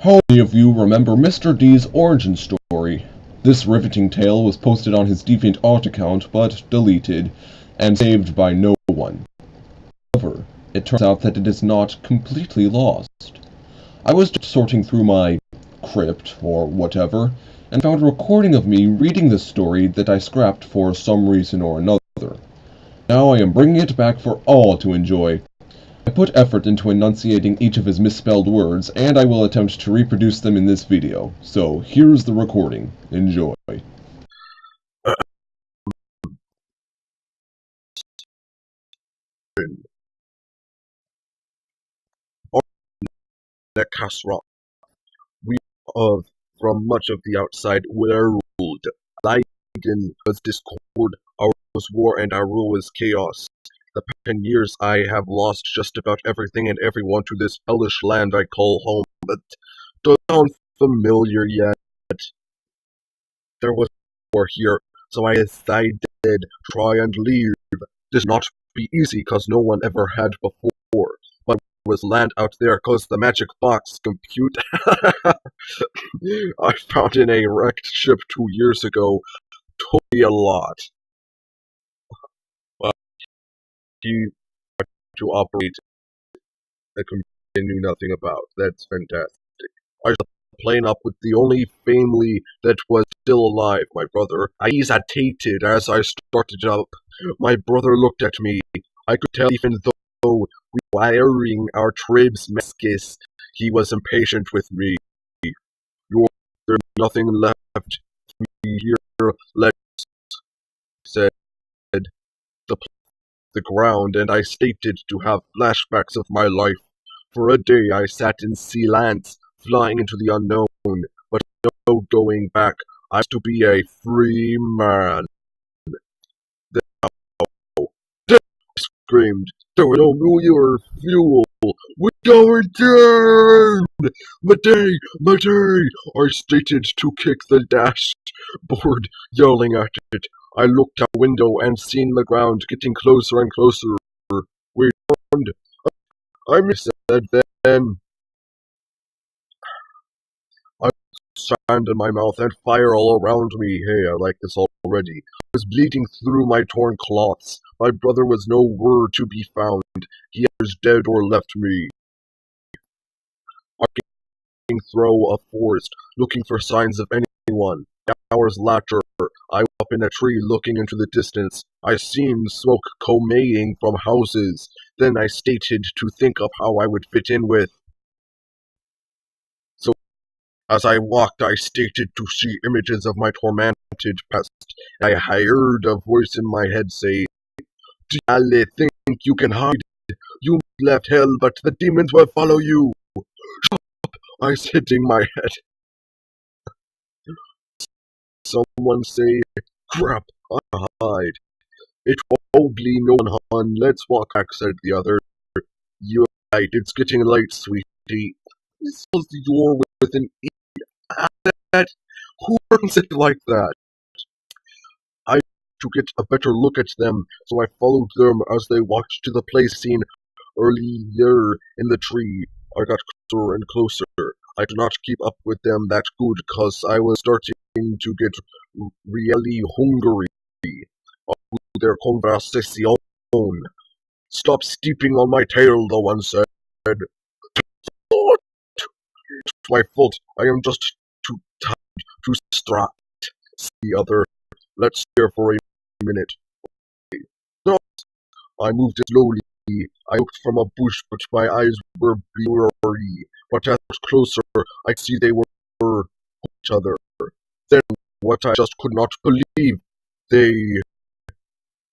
How many of you remember Mr. D's origin story? This riveting tale was posted on his DeviantArt account, but deleted, and saved by no one. However, it turns out that it is not completely lost. I was just sorting through my crypt, or whatever, and found a recording of me reading this story that I scrapped for some reason or another. Now I am bringing it back for all to enjoy. I put effort into enunciating each of his misspelled words, and I will attempt to reproduce them in this video. So, here's the recording. Enjoy. The Kasra. We of from much of the outside were ruled. Leiden was discord, our was war, and our rule was chaos. The past 10 years I have lost just about everything and everyone to this hellish land I call home, but does sound familiar yet. There was war here, so I decided to try and leave. This not be easy, cause no one ever had before. But was land out there, cause the magic box compute I found in a wrecked ship 2 years ago told me a lot. Well, he tried to operate a computer I knew nothing about. That's fantastic. I was playing up with the only family that was still alive, my brother. I hesitated as I started up. My brother looked at me. I could tell even though we were wearing our tribes masks, he was impatient with me. There's nothing left for me here, let's said the ground, and I stated to have flashbacks of my life. For a day I sat in sea lands, flying into the unknown, but no going back. I was to be a free man. I screamed, there was no nuclear fuel. We're going down! Matei! I stated to kick the dashboard, yelling at it. I looked out the window and seen the ground getting closer and closer. We turned. I said then. I sand in my mouth and fire all around me. Hey, I like this already. I was bleeding through my torn cloths. My brother was nowhere to be found. He was dead or left me. I came through a forest, looking for signs of anyone. Hours later, I was up in a tree looking into the distance. I seen smoke coming from houses. Then I stated to think of how I would fit in with. So, as I walked, I stated to see images of my tormented past. I heard a voice in my head say, "Do you think you can hide? You left hell, but the demons will follow you." Shut up, I said in my head. Someone say, "Crap, I hide." "It won't be no one, hon. Let's walk back," said the other. "You're right, it's getting late, sweetie." This was your with an E. That who runs it like that? I to get a better look at them, so I followed them as they walked to the place seen earlier in the tree. I got closer and closer. I did not keep up with them that good, cause I was starting to get really hungry. Their conversation. "Stop stepping on my tail," the one said. "What? It's my fault. I am just too tired to distract," said the other. "Let's stare for a minute." No. I moved slowly. I looked from a bush, but my eyes were blurry. But as I was closer, I could see they were each other. Then, what I just could not believe, they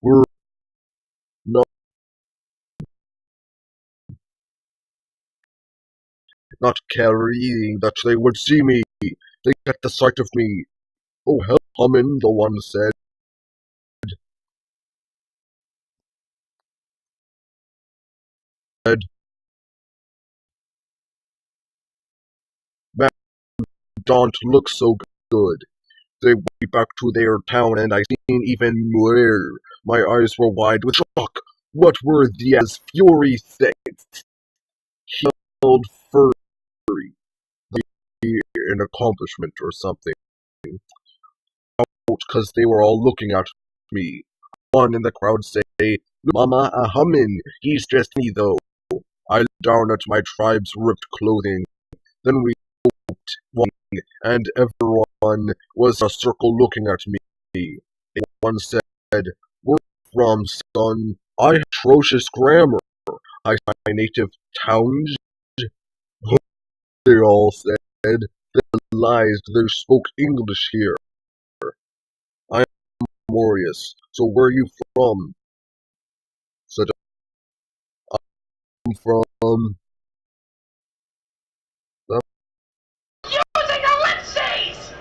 were not caring that they would see me. They at the sight of me. "Oh, help, Humen," the one said. "Man, don't look so good." They went back to their town, and I seen even more. My eyes were wide with shock. What were these fury things? He held furry. an accomplishment or something. Because they were all looking at me. One in the crowd say, "Mama, a Humen, he's just me though." I looked down at my tribe's ripped clothing. Then we hoped one, and everyone was a circle looking at me. One said, "Where from, son? I have atrocious grammar. I my native towns." They all said, "They lies, they spoke English here. I am Dimorious, so where are you from?" Said, "I'm from..." Using ellipses!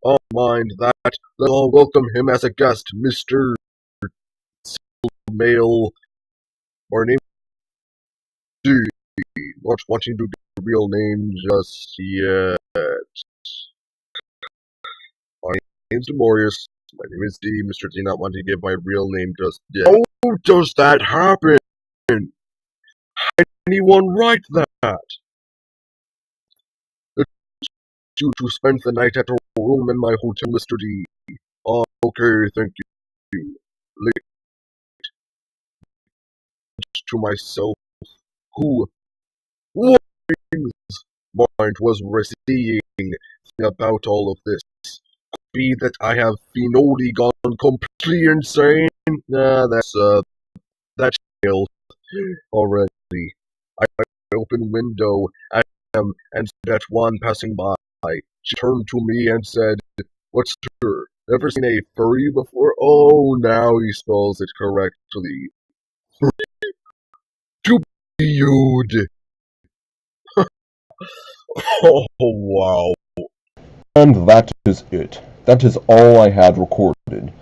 "Oh, mind that. Let's all welcome him as a guest, Mr. Male, or name D. Not wanting to give a real name just yet. My name's Dimorious. My name is D. Mr. D not wanting to give my real name just yet." How does that happen? How did anyone write that? "It's due to spend the night at a room in my hotel, Mr. D. Oh, okay, thank you. Late to myself, who mind was receiving about all of this. Could be that I have finally gone completely insane. That's failed already. I opened window at him and said at one passing by. She turned to me and said, "What's her? Ever seen a furry before?" Oh, now he spells it correctly. COUNTIUED. Oh, wow. And that is it. That is all I had recorded.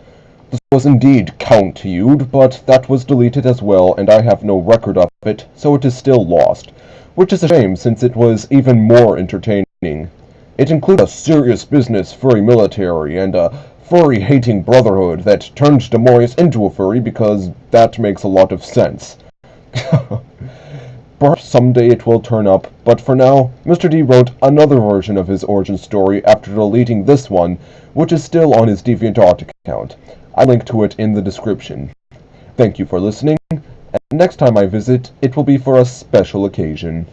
This was indeed COUNTIUED, but that was deleted as well, and I have no record of it, so it is still lost. Which is a shame, since it was even more entertaining. It included a serious business furry military, and a furry-hating brotherhood that turned Dimorious into a furry because that makes a lot of sense. Perhaps someday it will turn up, but for now, Mr. D wrote another version of his origin story after deleting this one, which is still on his DeviantArt account. I'll link to it in the description. Thank you for listening, and next time I visit, it will be for a special occasion.